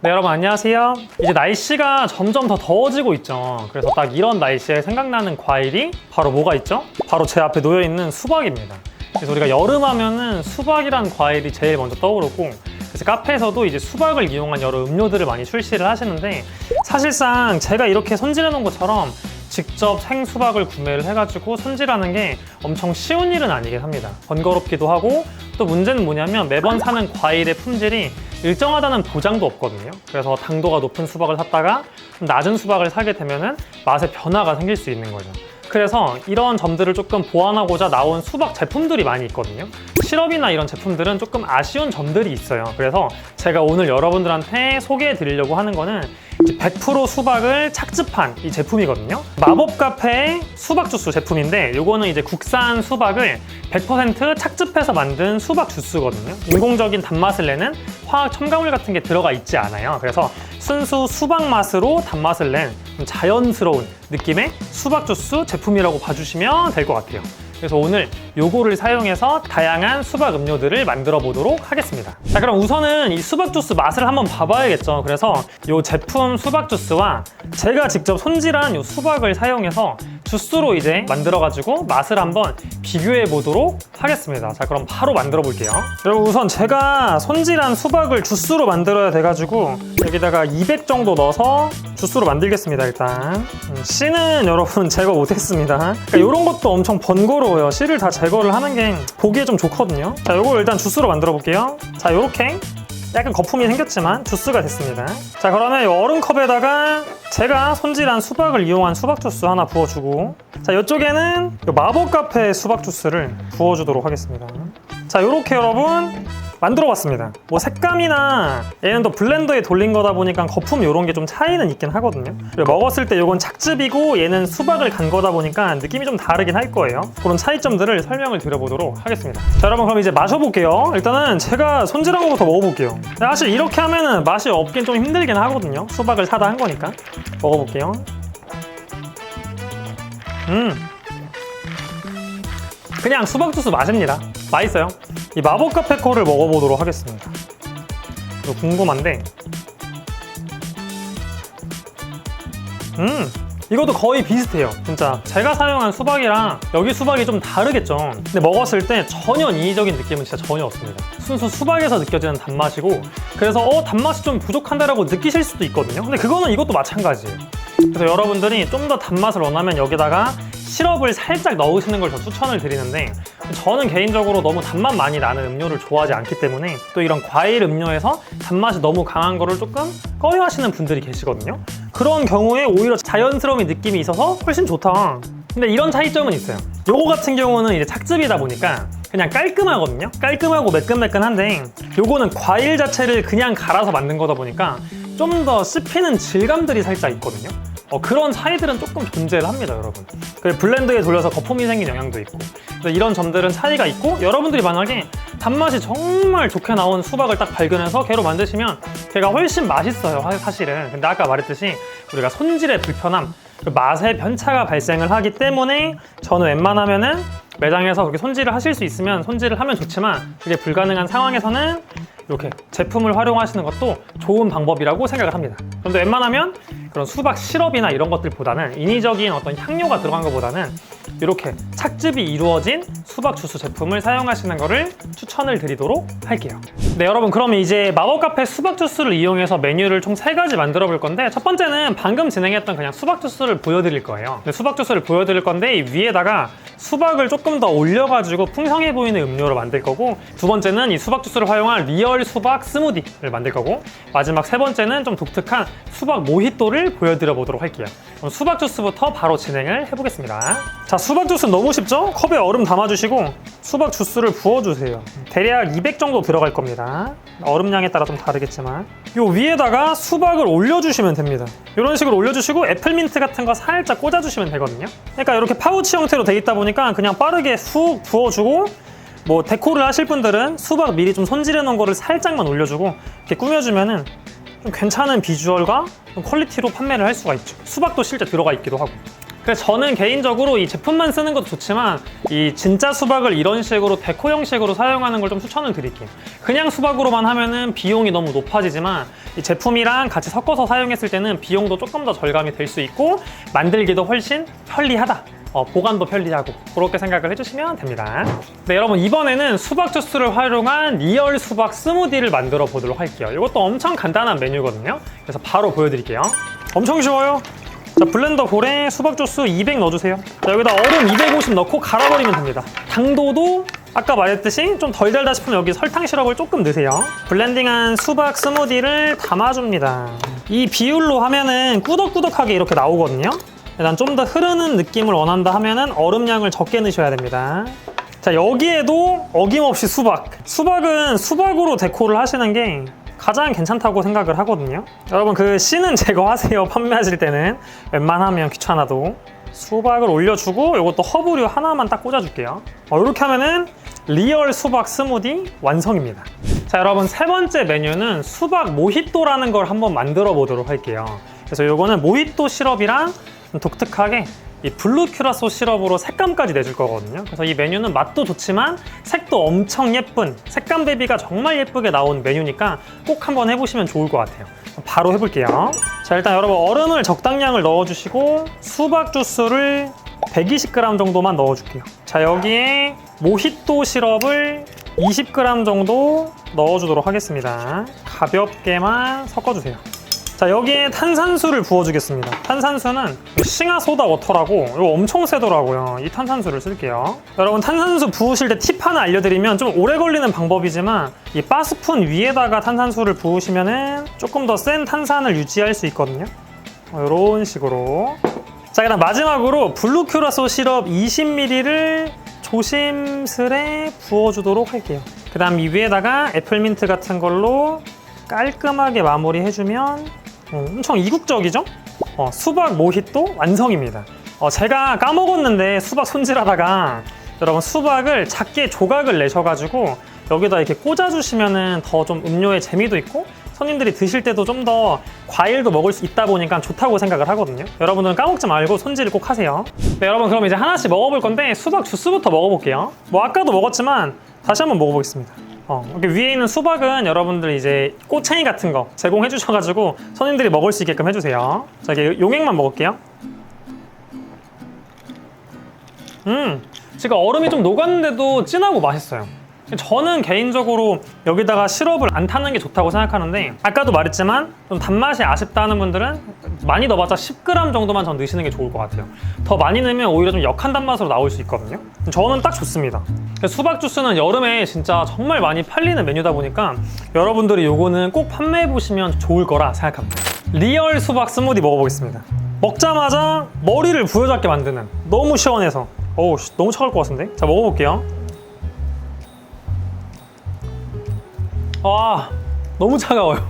네, 여러분 안녕하세요. 이제 날씨가 점점 더 더워지고 있죠. 그래서 딱 이런 날씨에 생각나는 과일이 바로 뭐가 있죠? 바로 제 앞에 놓여있는 수박입니다. 그래서 우리가 여름 하면은 수박이란 과일이 제일 먼저 떠오르고, 그래서 카페에서도 이제 수박을 이용한 여러 음료들을 많이 출시를 하시는데, 사실상 제가 이렇게 손질해 놓은 것처럼 직접 생수박을 구매를 해가지고 손질하는 게 엄청 쉬운 일은 아니긴 합니다. 번거롭기도 하고, 또 문제는 뭐냐면 매번 사는 과일의 품질이 일정하다는 보장도 없거든요. 그래서 당도가 높은 수박을 샀다가 낮은 수박을 사게 되면은 맛의 변화가 생길 수 있는 거죠. 그래서 이런 점들을 조금 보완하고자 나온 수박 제품들이 많이 있거든요. 시럽이나 이런 제품들은 조금 아쉬운 점들이 있어요. 그래서 제가 오늘 여러분들한테 소개해 드리려고 하는 거는 100% 수박을 착즙한 이 제품이거든요. 마법 카페의 수박 주스 제품인데, 이거는 이제 국산 수박을 100% 착즙해서 만든 수박 주스거든요. 인공적인 단맛을 내는 화학 첨가물 같은 게 들어가 있지 않아요. 그래서 순수 수박 맛으로 단맛을 낸 자연스러운 느낌의 수박 주스 제품이라고 봐주시면 될 것 같아요. 그래서 오늘 요거를 사용해서 다양한 수박 음료들을 만들어 보도록 하겠습니다. 자, 그럼 우선은 이 수박 주스 맛을 한번 봐봐야겠죠. 그래서 이 제품 수박 주스와 제가 직접 손질한 이 수박을 사용해서 주스로 이제 만들어 가지고 맛을 한번 비교해 보도록 하겠습니다. 자, 그럼 바로 만들어 볼게요. 여러분, 우선 제가 손질한 수박을 주스로 만들어야 돼 가지고 여기다가 200 정도 넣어서 주스로 만들겠습니다. 일단 씨는 여러분 제거 못했습니다. 그러니까 이런 것도 엄청 번거로워요. 씨를 다 제거를 하는 게 보기에 좀 좋거든요. 자, 요걸 일단 주스로 만들어 볼게요. 자, 요렇게 약간 거품이 생겼지만 주스가 됐습니다. 자, 그러면 이 얼음컵에다가 제가 손질한 수박을 이용한 수박 주스 하나 부어주고, 자, 이쪽에는 마법 카페 수박 주스를 부어주도록 하겠습니다. 자, 요렇게 여러분 만들어 봤습니다. 뭐 색감이나 얘는 또 블렌더에 돌린 거다 보니까 거품 요런 게 좀 차이는 있긴 하거든요. 그리고 먹었을 때 요건 착즙이고 얘는 수박을 간 거다 보니까 느낌이 좀 다르긴 할 거예요. 그런 차이점들을 설명을 드려보도록 하겠습니다. 자, 여러분 그럼 이제 마셔볼게요. 일단은 제가 손질한 거부터 먹어볼게요. 사실 이렇게 하면은 맛이 없긴 좀 힘들긴 하거든요. 수박을 사다 한 거니까. 먹어볼게요. 그냥 수박 주스 맛입니다. 맛있어요. 이 마법 카페 거를 먹어보도록 하겠습니다. 이거 궁금한데, 이것도 거의 비슷해요. 진짜 제가 사용한 수박이랑 여기 수박이 좀 다르겠죠. 근데 먹었을 때 전혀 인위적인 느낌은 진짜 전혀 없습니다. 순수 수박에서 느껴지는 단맛이고, 그래서 단맛이 좀 부족한다라고 느끼실 수도 있거든요. 근데 그거는 이것도 마찬가지예요. 그래서 여러분들이 좀 더 단맛을 원하면 여기다가 시럽을 살짝 넣으시는 걸 더 추천을 드리는데, 저는 개인적으로 너무 단맛 많이 나는 음료를 좋아하지 않기 때문에 또 이런 과일 음료에서 단맛이 너무 강한 거를 조금 꺼려 하시는 분들이 계시거든요. 그런 경우에 오히려 자연스러움의 느낌이 있어서 훨씬 좋다. 근데 이런 차이점은 있어요. 요거 같은 경우는 이제 착즙이다 보니까 그냥 깔끔하거든요. 깔끔하고 매끈매끈한데, 요거는 과일 자체를 그냥 갈아서 만든 거다 보니까 좀 더 씹히는 질감들이 살짝 있거든요. 그런 차이들은 조금 존재를 합니다, 여러분. 블렌드에 돌려서 거품이 생긴 영향도 있고, 그래서 이런 점들은 차이가 있고, 여러분들이 만약에 단맛이 정말 좋게 나온 수박을 딱 발견해서 걔로 만드시면 걔가 훨씬 맛있어요, 사실은. 근데 아까 말했듯이 우리가 손질의 불편함, 맛의 편차가 발생을 하기 때문에 저는 웬만하면은 매장에서 그렇게 손질을 하실 수 있으면 손질을 하면 좋지만, 그게 불가능한 상황에서는 이렇게 제품을 활용하시는 것도 좋은 방법이라고 생각을 합니다. 그런데 웬만하면 그런 수박 시럽이나 이런 것들보다는 인위적인 어떤 향료가 들어간 것보다는 이렇게 착즙이 이루어진 수박 주스 제품을 사용하시는 것을 추천을 드리도록 할게요. 네, 여러분 그러면 이제 마법 카페 수박 주스를 이용해서 메뉴를 총 3가지 만들어 볼 건데, 첫 번째는 방금 진행했던 그냥 수박 주스를 보여드릴 거예요. 수박 주스를 보여드릴 건데, 이 위에다가 수박을 조금 더 올려가지고 풍성해 보이는 음료로 만들 거고, 두 번째는 이 수박 주스를 활용한 리얼 수박 스무디를 만들 거고, 마지막 세 번째는 좀 독특한 수박 모히또를 보여드려 보도록 할게요. 그럼 수박 주스부터 바로 진행을 해보겠습니다. 자, 수박 주스 너무 쉽죠? 컵에 얼음 담아주시고 수박 주스를 부어주세요. 대략 200 정도 들어갈 겁니다. 얼음량에 따라 좀 다르겠지만, 요 위에다가 수박을 올려주시면 됩니다. 이런 식으로 올려주시고 애플민트 같은 거 살짝 꽂아주시면 되거든요. 그러니까 이렇게 파우치 형태로 돼 있다 보니까 그냥 빠르게 훅 부어주고, 뭐 데코를 하실 분들은 수박 미리 좀 손질해 놓은 거를 살짝만 올려주고 이렇게 꾸며주면은 좀 괜찮은 비주얼과 좀 퀄리티로 판매를 할 수가 있죠. 수박도 실제 들어가 있기도 하고. 그래서 저는 개인적으로 이 제품만 쓰는 것도 좋지만 이 진짜 수박을 이런 식으로 데코 형식으로 사용하는 걸 좀 추천을 드릴게요. 그냥 수박으로만 하면은 비용이 너무 높아지지만 이 제품이랑 같이 섞어서 사용했을 때는 비용도 조금 더 절감이 될 수 있고 만들기도 훨씬 편리하다. 보관도 편리하고 그렇게 생각을 해주시면 됩니다. 네, 여러분 이번에는 수박 주스를 활용한 리얼 수박 스무디를 만들어 보도록 할게요. 이것도 엄청 간단한 메뉴거든요. 그래서 바로 보여드릴게요. 엄청 쉬워요. 자, 블렌더 볼에 수박 주스 200 넣어주세요. 자, 여기다 얼음 250 넣고 갈아버리면 됩니다. 당도도 아까 말했듯이 좀 덜 달다 싶으면 여기 설탕 시럽을 조금 넣으세요. 블렌딩한 수박 스무디를 담아줍니다. 이 비율로 하면은 꾸덕꾸덕하게 이렇게 나오거든요. 일단 좀 더 흐르는 느낌을 원한다 하면은 얼음량을 적게 넣으셔야 됩니다. 자, 여기에도 어김없이 수박은 수박으로 데코를 하시는 게 가장 괜찮다고 생각을 하거든요. 여러분 그 씨는 제거하세요. 판매하실 때는 웬만하면 귀찮아도 수박을 올려주고 이것도 허브류 하나만 딱 꽂아줄게요. 이렇게 하면은 리얼 수박 스무디 완성입니다. 자, 여러분 세 번째 메뉴는 수박 모히또라는 걸 한번 만들어 보도록 할게요. 그래서 이거는 모히또 시럽이랑 독특하게 이 블루 큐라소 시럽으로 색감까지 내줄 거거든요. 그래서 이 메뉴는 맛도 좋지만 색도 엄청 예쁜, 색감 대비가 정말 예쁘게 나온 메뉴니까 꼭 한번 해보시면 좋을 것 같아요. 바로 해볼게요. 자, 일단 여러분 얼음을 적당량을 넣어주시고 수박 주스를 120g 정도만 넣어줄게요. 자, 여기에 모히또 시럽을 20g 정도 넣어주도록 하겠습니다. 가볍게만 섞어주세요. 자, 여기에 탄산수를 부어주겠습니다. 탄산수는 싱하소다 워터라고 이거 엄청 세더라고요. 이 탄산수를 쓸게요. 여러분 탄산수 부으실 때 팁 하나 알려드리면 좀 오래 걸리는 방법이지만 이 바스푼 위에다가 탄산수를 부으시면은 조금 더 센 탄산을 유지할 수 있거든요. 이런 식으로. 자, 그다음 마지막으로 블루 큐라소 시럽 20ml를 조심스레 부어주도록 할게요. 그 다음 이 위에다가 애플민트 같은 걸로 깔끔하게 마무리해주면 엄청 이국적이죠? 수박 모히또 완성입니다. 제가 까먹었는데 수박 손질하다가 여러분 수박을 작게 조각을 내셔가지고 여기다 이렇게 꽂아주시면은 더 좀 음료의 재미도 있고 손님들이 드실 때도 좀 더 과일도 먹을 수 있다 보니까 좋다고 생각을 하거든요. 여러분들은 까먹지 말고 손질을 꼭 하세요. 네, 여러분 그럼 이제 하나씩 먹어볼 건데 수박 주스부터 먹어볼게요. 뭐 아까도 먹었지만 다시 한번 먹어보겠습니다. 이렇게 위에 있는 수박은 여러분들 이제 꼬챙이 같은 거 제공해 주셔가지고 손님들이 먹을 수 있게끔 해주세요. 자, 이게 용액만 먹을게요. 지금 얼음이 좀 녹았는데도 진하고 맛있어요. 저는 개인적으로 여기다가 시럽을 안 타는 게 좋다고 생각하는데 아까도 말했지만 좀 단맛이 아쉽다는 분들은 많이 넣어봤자 10g 정도만 전 넣으시는 게 좋을 것 같아요. 더 많이 넣으면 오히려 좀 역한 단맛으로 나올 수 있거든요. 저는 딱 좋습니다. 수박 주스는 여름에 진짜 정말 많이 팔리는 메뉴다 보니까 여러분들이 요거는 꼭 판매해 보시면 좋을 거라 생각합니다. 리얼 수박 스무디 먹어보겠습니다. 먹자마자 머리를 부여잡게 만드는, 너무 시원해서 너무 차가울 것 같은데. 자, 먹어볼게요. 너무 차가워요.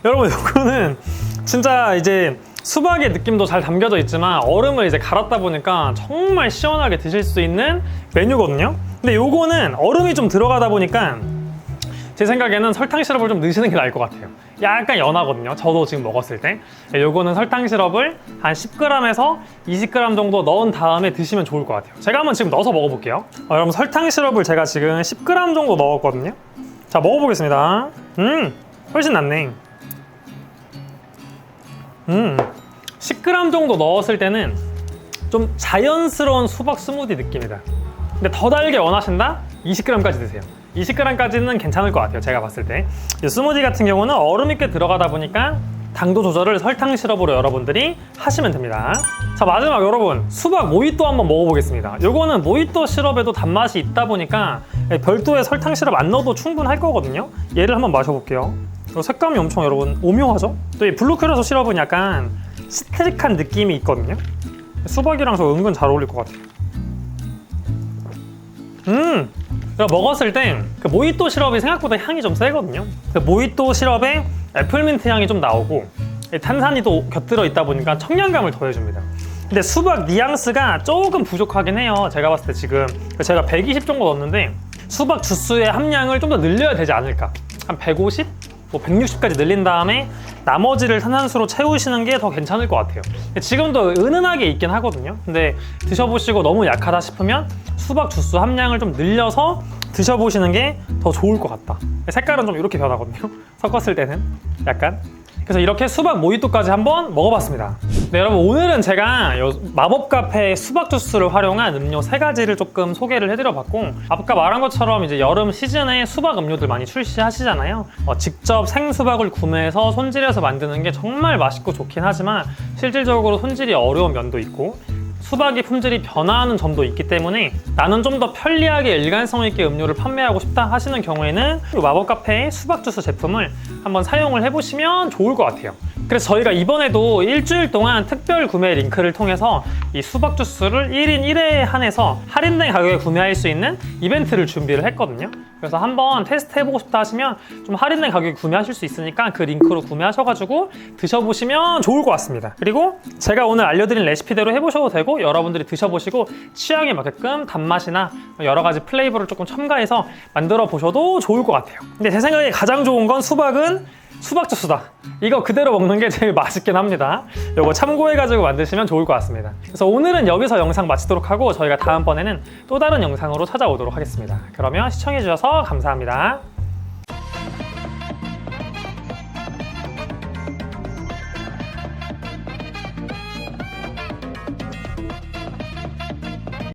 여러분 이거는 진짜 이제 수박의 느낌도 잘 담겨져 있지만 얼음을 이제 갈았다 보니까 정말 시원하게 드실 수 있는 메뉴거든요. 근데 요거는 얼음이 좀 들어가다 보니까 제 생각에는 설탕 시럽을 좀 넣으시는 게 나을 것 같아요. 약간 연하거든요. 저도 지금 먹었을 때. 요거는 설탕 시럽을 한 10g에서 20g 정도 넣은 다음에 드시면 좋을 것 같아요. 제가 한번 지금 넣어서 먹어볼게요. 여러분 설탕 시럽을 제가 지금 10g 정도 넣었거든요. 자, 먹어보겠습니다. 훨씬 낫네. 10g 정도 넣었을 때는 좀 자연스러운 수박 스무디 느낌이다. 근데 더 달게 원하신다? 20g까지 드세요. 20g까지는 괜찮을 것 같아요. 제가 봤을 때. 이 스무디 같은 경우는 얼음이 꽤 들어가다 보니까 당도 조절을 설탕 시럽으로 여러분들이 하시면 됩니다. 자, 마지막 여러분 수박 모히또 한번 먹어보겠습니다. 요거는 모히또 시럽에도 단맛이 있다 보니까 별도의 설탕 시럽 안 넣어도 충분할 거거든요. 얘를 한번 마셔볼게요. 색감이 엄청 여러분 오묘하죠? 또 이 블루 큐라소 시럽은 약간 시트릭한 느낌이 있거든요. 수박이랑 저 은근 잘 어울릴 것 같아요. 먹었을 때 그 모히또 시럽이 생각보다 향이 좀 세거든요. 그 모히또 시럽에 애플민트 향이 좀 나오고 탄산이 또 곁들어 있다 보니까 청량감을 더해줍니다. 근데 수박 뉘앙스가 조금 부족하긴 해요. 제가 봤을 때 지금 제가 120 정도 넣었는데 수박 주스의 함량을 좀 더 늘려야 되지 않을까. 한 150? 뭐 160까지 늘린 다음에 나머지를 탄산수로 채우시는 게 더 괜찮을 것 같아요. 지금도 은은하게 있긴 하거든요. 근데 드셔보시고 너무 약하다 싶으면 수박 주스 함량을 좀 늘려서 드셔보시는 게 더 좋을 것 같다. 색깔은 좀 이렇게 변하거든요. 섞었을 때는 약간 그래서 이렇게 수박 모히또까지 한번 먹어봤습니다. 네, 여러분 오늘은 제가 마법 카페 수박 주스를 활용한 음료 3가지를 조금 소개를 해드려봤고, 아까 말한 것처럼 이제 여름 시즌에 수박 음료들 많이 출시하시잖아요. 직접 생수박을 구매해서 손질해서 만드는 게 정말 맛있고 좋긴 하지만 실질적으로 손질이 어려운 면도 있고 수박의 품질이 변화하는 점도 있기 때문에 나는 좀 더 편리하게 일관성 있게 음료를 판매하고 싶다 하시는 경우에는 이 마법 카페의 수박 주스 제품을 한번 사용을 해보시면 좋을 것 같아요. 그래서 저희가 이번에도 일주일 동안 특별 구매 링크를 통해서 이 수박 주스를 1인 1회에 한해서 할인된 가격에 구매할 수 있는 이벤트를 준비를 했거든요. 그래서 한번 테스트 해보고 싶다 하시면 좀 할인된 가격에 구매하실 수 있으니까 그 링크로 구매하셔가지고 드셔보시면 좋을 것 같습니다. 그리고 제가 오늘 알려드린 레시피대로 해보셔도 되고 여러분들이 드셔보시고 취향에 맞게끔 단맛이나 여러 가지 플레이버를 조금 첨가해서 만들어 보셔도 좋을 것 같아요. 근데 제 생각에 가장 좋은 건 수박은 수박 주스다. 이거 그대로 먹는 게 제일 맛있긴 합니다. 이거 참고해가지고 만드시면 좋을 것 같습니다. 그래서 오늘은 여기서 영상 마치도록 하고 저희가 다음번에는 또 다른 영상으로 찾아오도록 하겠습니다. 그러면 시청해주셔서 감사합니다.